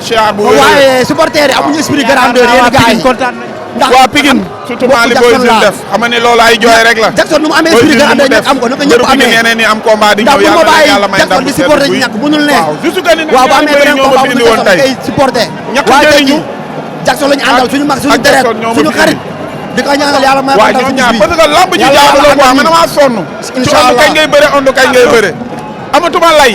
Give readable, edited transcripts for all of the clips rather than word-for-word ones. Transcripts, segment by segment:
siyaar bu wér. waaye supporter yi amuñu esprit grandeur yéen gars yi ndax waa Pikine surtout maa li booy jël def xam nga ni loolu ay jooy rek la. Jackson nu mu amee esprit grandeur ñëpp am ko naka ñëpp amee ñeneen ñi am combat di ñëw yàlla may ndam di supporter ñàkk mënul ne waaw bu amee beneen combat bu ñu koy supporter waaye tey jii Jackson lañu àndal suñu mag suñu deret suñu xarit di ko ñaanal yàlla may waaw ñoom ñaar parce que lamb ji jaamu la quoi man damaa sonn ci ondu kañ ngay bëre ondu kañ ngay bëre amatuma lay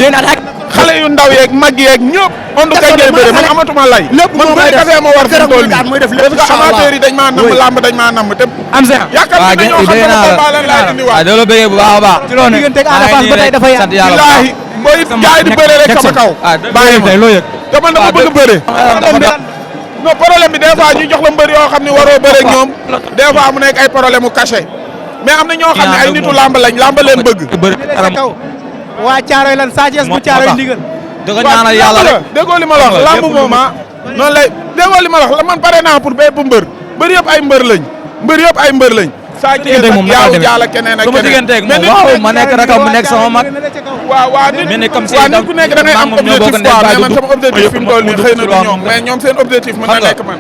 xale yu ndaw yeeg mag yeeg ñëpp ondu kañ ngay bëre man amatuma lay man bëre kase ma war fi tool nii parce que amateurs yi dañ maa namm lamb dañ maa namm te am sa yaakaar naa ñoo xam ne combat lan laay indi waat doo la bëggee bu baax a baax ci loolu diggante Ada Fass ba tey dafa yàgg billaahi booy jaay di bëre rek sama kaw bàyyi ma te man dama bëgg bëre non problème bi des fois ñu jox la mbër yoo xam ne waroo bëre ak ñoom des fois mu nekk ay problème mu caché mais am na ñoo xam ne ay nitu lamb lañ lamb leen bëgg. waa Caaroy lan Sa Thiès bu Caaroy ndigal. da ko ñaanal yàlla rek déggoo li ma la wax lamb moom noonu lay déggoo li ma la wax la man pare naa pour bépp mbër mbër yëpp ay mbër lañ mbër yëpp ay mbër lañ. Sa Thiès ak yaaw jaala keneen ak keneen mais waaw ma nekk rakam mu nekk sama mag. waaw nit ku nekk da ngay am objectif quoi mais man sama objectif fi mu toll nii xëy na du ñoom mais ñoom seen objectif mën na nekk man.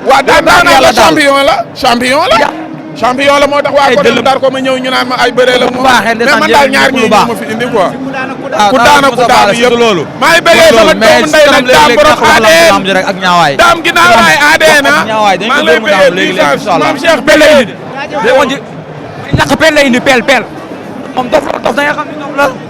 waaw daan la champion la moo tax waa ko dar ko ma ñëw ñu naan ma ay bëree la moom mais man daal ñaar ñii ñoo ma fi indi quoi ku daana ku daanu yëpp maa ngi bëggee sama doomu ndey nag daam borom ADN daam ginnaaw raay ADN maa ngi lay bëggee licence maam Cheikh Bélé ñàkk peel lay indi peel moom dof da nga xam ne dof la